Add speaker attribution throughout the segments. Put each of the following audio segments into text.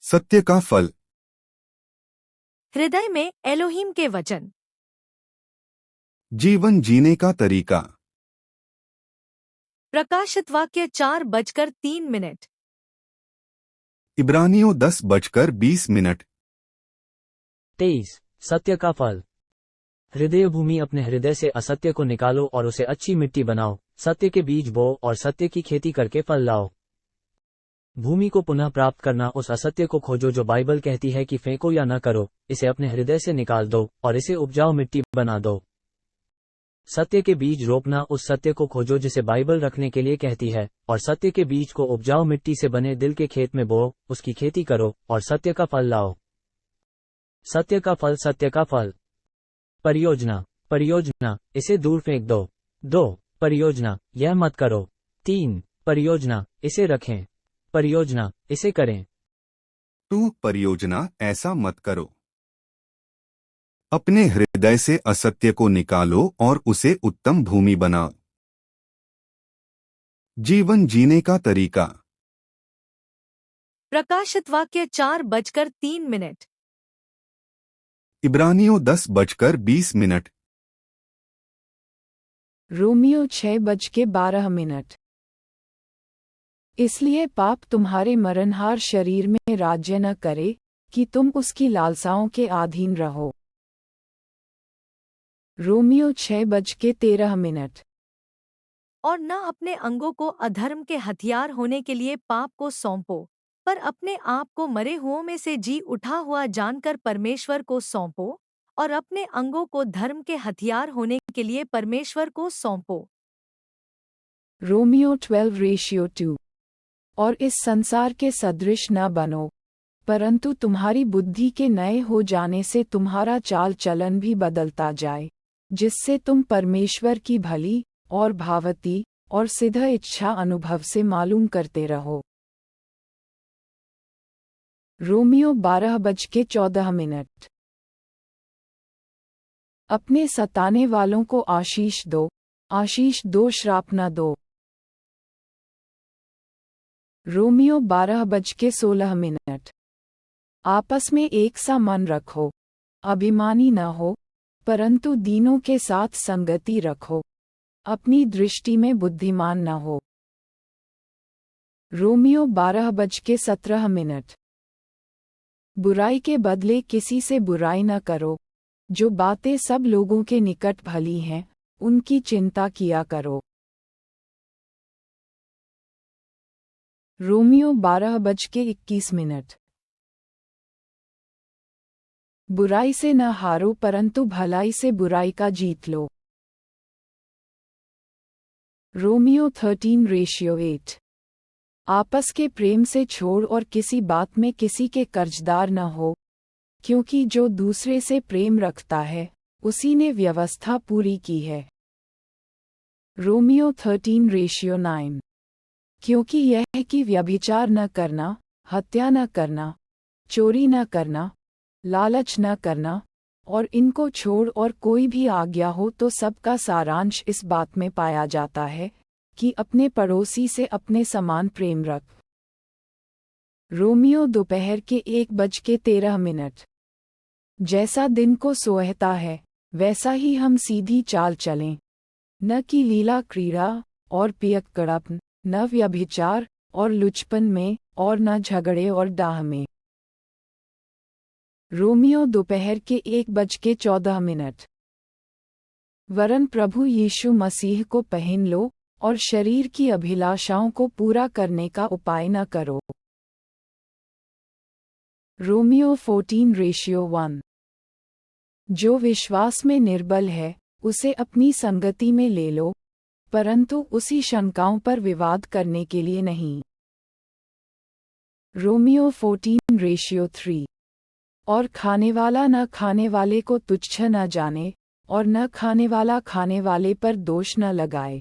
Speaker 1: सत्य का फल।
Speaker 2: हृदय में एलोहीम के वचन।
Speaker 1: जीवन जीने का तरीका।
Speaker 2: प्रकाशित वाक्य 4:03।
Speaker 1: इब्रानियों 10:20।
Speaker 3: 23। सत्य का फल। हृदय भूमि, अपने हृदय से असत्य को निकालो और उसे अच्छी मिट्टी बनाओ, सत्य के बीज बो और सत्य की खेती करके फल लाओ। भूमि को पुनः प्राप्त करना, उस असत्य को खोजो जो बाइबल कहती है कि फेंको या न करो, इसे अपने हृदय से निकाल दो और इसे उपजाऊ मिट्टी बना दो। सत्य के बीज रोपना, उस सत्य को खोजो जिसे बाइबल रखने के लिए कहती है, और सत्य के बीज को उपजाऊ मिट्टी से बने दिल के खेत में बो, उसकी खेती करो और सत्य का फल लाओ। सत्य का फल। सत्य का फल। परियोजना। परियोजना, इसे दूर फेंक दो। 2 परियोजना, यह मत करो। 3 परियोजना, इसे रखें। परियोजना, इसे करें।
Speaker 1: 2 परियोजना, ऐसा मत करो। अपने हृदय से असत्य को निकालो और उसे उत्तम भूमि बनाओ। जीवन जीने का तरीका।
Speaker 2: प्रकाशित वाक्य 4:03।
Speaker 1: इब्रानियों 10:20।
Speaker 4: रोमियो 6:12। इसलिए पाप तुम्हारे मरणहार शरीर में राज्य न करे कि तुम उसकी लालसाओं के अधीन रहो। रोमियो 6:13।
Speaker 2: और न अपने अंगों को अधर्म के हथियार होने के लिए पाप को सौंपो, पर अपने आप को मरे हुओं में से जी उठा हुआ जानकर परमेश्वर को सौंपो, और अपने अंगों को धर्म के हथियार होने के लिए परमेश्वर को सौंपो।
Speaker 4: रोमियो 12:2। और इस संसार के सदृश न बनो, परंतु तुम्हारी बुद्धि के नए हो जाने से तुम्हारा चाल चलन भी बदलता जाए, जिससे तुम परमेश्वर की भली और भावती और सिद्ध इच्छा अनुभव से मालूम करते रहो। रोमियो 12:14। अपने सताने वालों को आशीष दो, श्राप न दो। रोमियो 12:16। आपस में एक सा मन रखो, अभिमानी न हो, परंतु दीनों के साथ संगति रखो, अपनी दृष्टि में बुद्धिमान न हो। रोमियो 12:17। बुराई के बदले किसी से बुराई न करो, जो बातें सब लोगों के निकट भली हैं, उनकी चिंता किया करो। रोमियो 12:21। बुराई से न हारो, परंतु भलाई से बुराई का जीत लो। रोमियो 13:8। आपस के प्रेम से छोड़ और किसी बात में किसी के कर्जदार न हो, क्योंकि जो दूसरे से प्रेम रखता है, उसी ने व्यवस्था पूरी की है। रोमियो 13:9। क्योंकि यह है कि व्यभिचार न करना, हत्या न करना, चोरी न करना, लालच न करना, और इनको छोड़ और कोई भी आज्ञा हो तो सबका सारांश इस बात में पाया जाता है कि अपने पड़ोसी से अपने समान प्रेम रख। रोमियो दोपहर के 1:13। जैसा दिन को सोहता है, वैसा ही हम सीधी चाल चलें, न कि लीला क्रीड़ा और पियक्कड़प, न व्यभिचार और लुचपन में, और न झगड़े और डाह में। रोमियो दोपहर के 1:14। वरन प्रभु यीशु मसीह को पहन लो और शरीर की अभिलाषाओं को पूरा करने का उपाय न करो। रोमियो 14:1। जो विश्वास में निर्बल है, उसे अपनी संगति में ले लो, परंतु उसी शंकाओं पर विवाद करने के लिए नहीं। रोमियो 14:3। और खानेवाला न खाने वाले को तुच्छ न जाने, और न खाने वाला खाने वाले पर दोष न लगाए,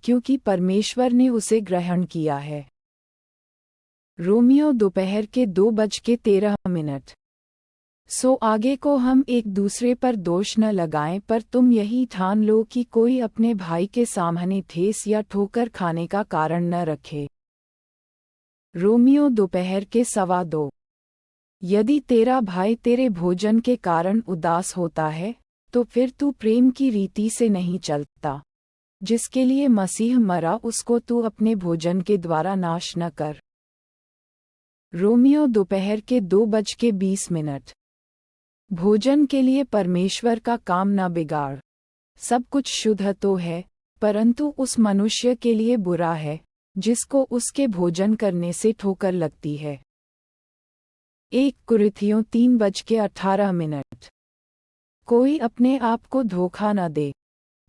Speaker 4: क्योंकि परमेश्वर ने उसे ग्रहण किया है। रोमियो दोपहर के 2:13। सो आगे को हम एक दूसरे पर दोष न लगाएं, पर तुम यही ठान लो कि कोई अपने भाई के सामने ठेस या ठोकर खाने का कारण न रखे। रोमियो दोपहर के 2:15। यदि तेरा भाई तेरे भोजन के कारण उदास होता है, तो फिर तू प्रेम की रीति से नहीं चलता, जिसके लिए मसीह मरा, उसको तू अपने भोजन के द्वारा नाश न कर। रोमियो दोपहर के 2:20। भोजन के लिए परमेश्वर का काम न बिगाड़। सब कुछ शुद्ध तो है, परंतु उस मनुष्य के लिए बुरा है जिसको उसके भोजन करने से ठोकर लगती है। 1 कुरिन्थियों 3:18। कोई अपने आप को धोखा न दे।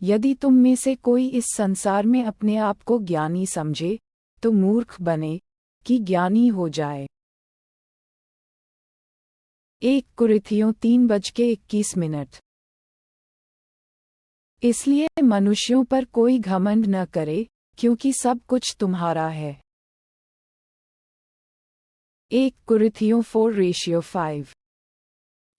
Speaker 4: यदि तुम में से कोई इस संसार में अपने आप को ज्ञानी समझे, तो मूर्ख बने कि ज्ञानी हो जाए। 1 कुरिन्थियों 3:21। इसलिए मनुष्यों पर कोई घमंड न करे, क्योंकि सब कुछ तुम्हारा है। 1 कुरिन्थियों 4:5।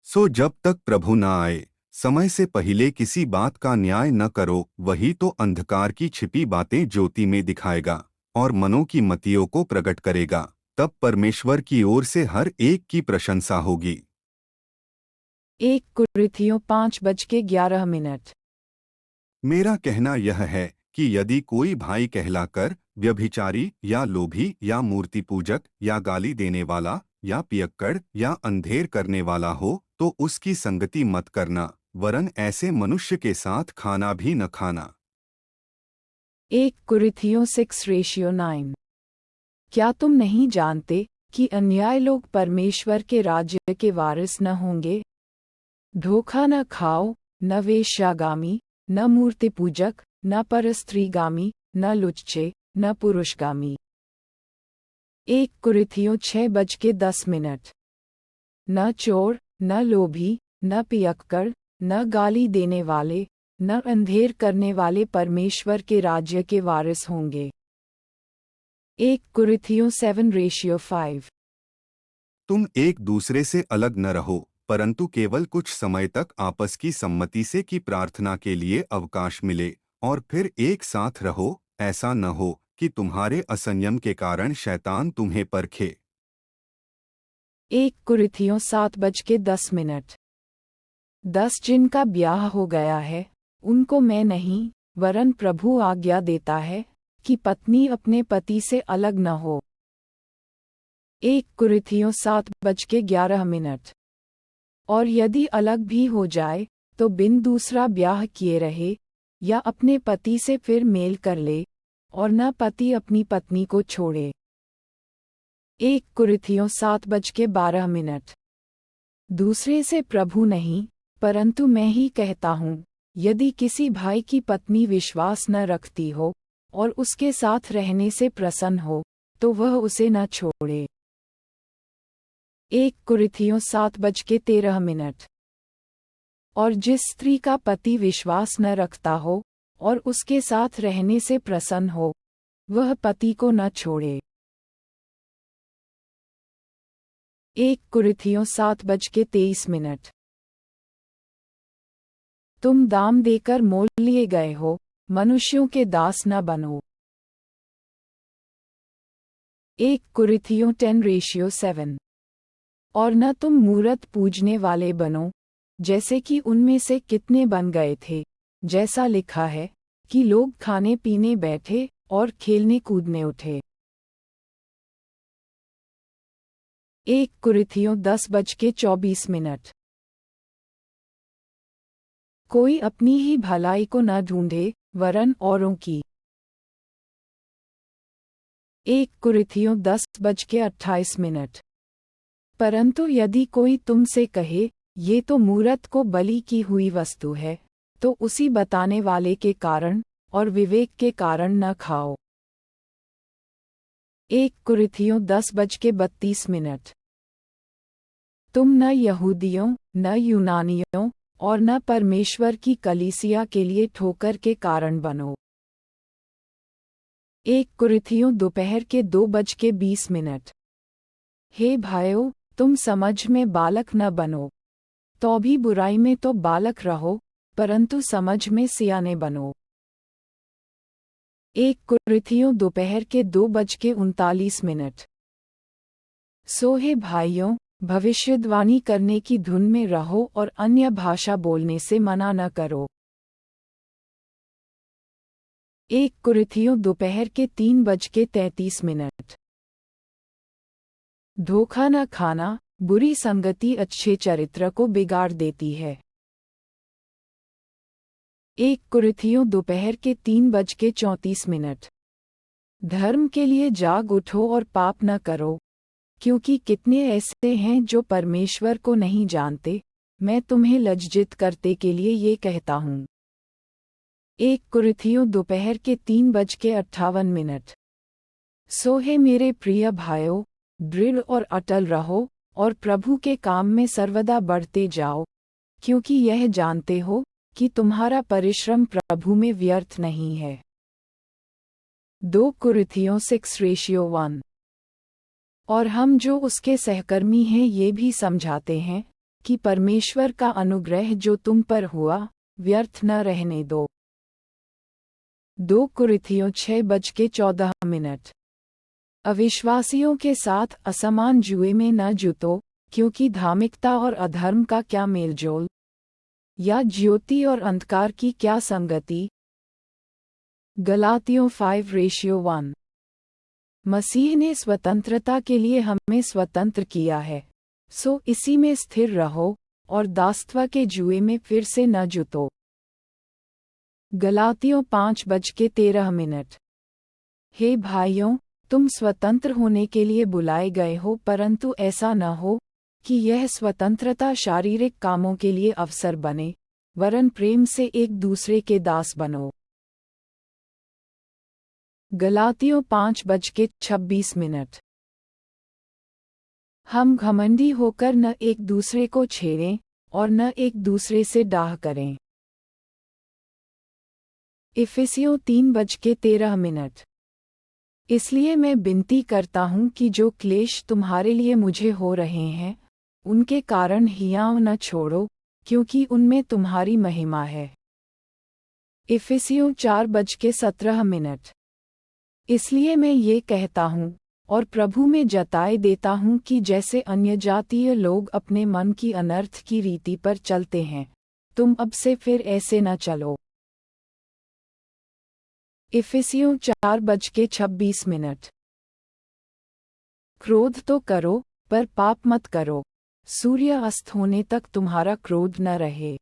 Speaker 1: सो जब तक प्रभु न आए, समय से पहले किसी बात का न्याय न करो, वही तो अंधकार की छिपी बातें ज्योति में दिखाएगा और मनों की मतियों को प्रकट करेगा। तब परमेश्वर की ओर से हर एक की प्रशंसा होगी।
Speaker 4: 1 कुरिन्थियों 5:11।
Speaker 1: मेरा कहना यह है कि यदि कोई भाई कहलाकर व्यभिचारी या लोभी या मूर्ति पूजक या गाली देने वाला या पियक्कड़ या अंधेर करने वाला हो, तो उसकी संगति मत करना, वरन ऐसे मनुष्य के साथ खाना भी न खाना।
Speaker 4: 1 कुरिन्थियों 6:9। क्या तुम नहीं जानते कि अन्याय लोग परमेश्वर के राज्य के वारिस न होंगे? धोखा न खाओ, न वेश्यागामी, न मूर्ति पूजक, न परस्त्रीगामी, न लुच्चे, न पुरुषगामी। 1 कुरिन्थियों 6:10। न चोर, न लोभी, न पियक्कड़, न गाली देने वाले, न अंधेर करने वाले परमेश्वर के राज्य के वारिस होंगे। 1 कुरिन्थियों 7:5।
Speaker 1: तुम एक दूसरे से अलग न रहो, परंतु केवल कुछ समय तक आपस की सम्मति से कि प्रार्थना के लिए अवकाश मिले, और फिर एक साथ रहो। ऐसा न हो कि तुम्हारे असंयम के कारण शैतान तुम्हें परखे।
Speaker 4: 1 कुरिन्थियों 7:10। 10 जिनका ब्याह हो गया है, उनको मैं नहीं, वरन प्रभु आज्ञा देता है कि पत्नी अपने पति से अलग न हो। 1 कुरिन्थियों 7:11। और यदि अलग भी हो जाए, तो बिन दूसरा ब्याह किए रहे, या अपने पति से फिर मेल कर ले, और न पति अपनी पत्नी को छोड़े। 1 कुरिन्थियों 7:12। दूसरे से प्रभु नहीं, परंतु मैं ही कहता हूँ, यदि किसी भाई की पत्नी विश्वास न रखती हो और उसके साथ रहने से प्रसन्न हो, तो वह उसे न छोड़े। 1 कुरिन्थियों 7:13। और जिस स्त्री का पति विश्वास न रखता हो और उसके साथ रहने से प्रसन्न हो, वह पति को न छोड़े। 1 कुरिन्थियों 7:23। तुम दाम देकर मोल लिए गए हो, मनुष्यों के दास न बनो। 1 कुरिन्थियों 10:7। और न तुम मूरत पूजने वाले बनो, जैसे कि उनमें से कितने बन गए थे, जैसा लिखा है कि लोग खाने पीने बैठे और खेलने कूदने उठे। 1 कुरिन्थियों 10:24। कोई अपनी ही भलाई को न ढूंढे, वरन औरों की। 1 कुरिन्थियों 10:28। परंतु यदि कोई तुमसे कहे, ये तो मूरत को बलि की हुई वस्तु है, तो उसी बताने वाले के कारण और विवेक के कारण न खाओ। 1 कुरिन्थियों 10:32। तुम न यहूदियों, न यूनानियों और न परमेश्वर की कलीसिया के लिए ठोकर के कारण बनो। 1 कुरिन्थियों दोपहर के 2:20। हे भाइयों, तुम समझ में बालक न बनो, तो भी बुराई में तो बालक रहो, परंतु समझ में सियाने बनो। 1 कुरिन्थियों दोपहर के 2:39। सो हे भाइयों, भविष्यवाणी करने की धुन में रहो और अन्य भाषा बोलने से मना न करो। 1 कुरिन्थियों दोपहर के 3:33। धोखा न खाना, बुरी संगति अच्छे चरित्र को बिगाड़ देती है। 1 कुरिन्थियों दोपहर के 3:34। धर्म के लिए जाग उठो और पाप न करो, क्योंकि कितने ऐसे हैं जो परमेश्वर को नहीं जानते। मैं तुम्हें लज्जित करने के लिए ये कहता हूँ। 1 कुरिन्थियों दोपहर के 3:58। सो हे मेरे प्रिय भाइयों, दृढ़ और अटल रहो और प्रभु के काम में सर्वदा बढ़ते जाओ, क्योंकि यह जानते हो कि तुम्हारा परिश्रम प्रभु में व्यर्थ नहीं है। 2 कुरिन्थियों 6:1। और हम जो उसके सहकर्मी हैं ये भी समझाते हैं कि परमेश्वर का अनुग्रह जो तुम पर हुआ व्यर्थ न रहने दो। 2 कुरिन्थियों 6:14। अविश्वासियों के साथ असमान जुए में न जुतो, क्योंकि धार्मिकता और अधर्म का क्या मेलजोल, या ज्योति और अंधकार की क्या संगति। गलातियों 5:1। मसीह ने स्वतंत्रता के लिए हमें स्वतंत्र किया है, सो इसी में स्थिर रहो और दासत्व के जुए में फिर से न जुतो। गलातियों 5:13। हे भाइयों, तुम स्वतंत्र होने के लिए बुलाए गए हो, परंतु ऐसा न हो कि यह स्वतंत्रता शारीरिक कामों के लिए अवसर बने, वरन प्रेम से एक दूसरे के दास बनो। गलातियों 5:26। हम घमंडी होकर न एक दूसरे को छेड़ें और न एक दूसरे से डाह करें। इफिसियों 3:13। इसलिए मैं विनती करता हूँ कि जो क्लेश तुम्हारे लिए मुझे हो रहे हैं, उनके कारण हियाव न छोड़ो, क्योंकि उनमें तुम्हारी महिमा है। इफिसियों 4:17। इसलिए मैं ये कहता हूँ और प्रभु में जताए देता हूँ कि जैसे अन्यजातीय लोग अपने मन की अनर्थ की रीति पर चलते हैं, तुम अब से फिर ऐसे न चलो। इफिसियों 4:26। क्रोध तो करो, पर पाप मत करो, सूर्य अस्त होने तक तुम्हारा क्रोध न रहे।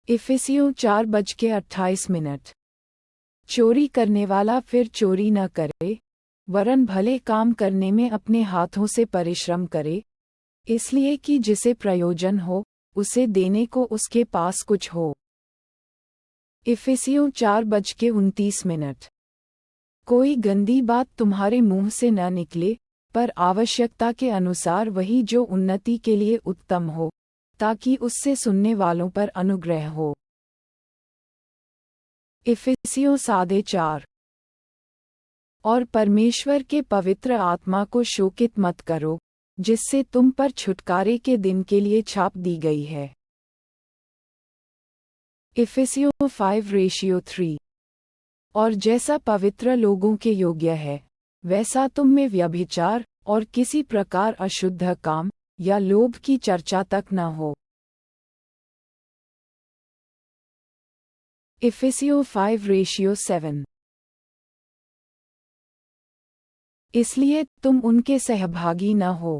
Speaker 4: इफिसियों 4:28। चोरी करने वाला फिर चोरी न करे, वरन भले काम करने में अपने हाथों से परिश्रम करे, इसलिए कि जिसे प्रयोजन हो उसे देने को उसके पास कुछ हो। इफिसियों 4:29। कोई गंदी बात तुम्हारे मुंह से न निकले, पर आवश्यकता के अनुसार वही जो उन्नति के लिए उत्तम हो, ताकि उससे सुनने वालों पर अनुग्रह हो। इफिसियों 4:30। और परमेश्वर के पवित्र आत्मा को शोकित मत करो, जिससे तुम पर छुटकारे के दिन के लिए छाप दी गई है। इफिसियों 5:3। और जैसा पवित्र लोगों के योग्य है, वैसा तुम में व्यभिचार और किसी प्रकार अशुद्ध काम या लोभ की चर्चा तक न हो। इफिसियों 5:7। इसलिए तुम उनके सहभागी न हो,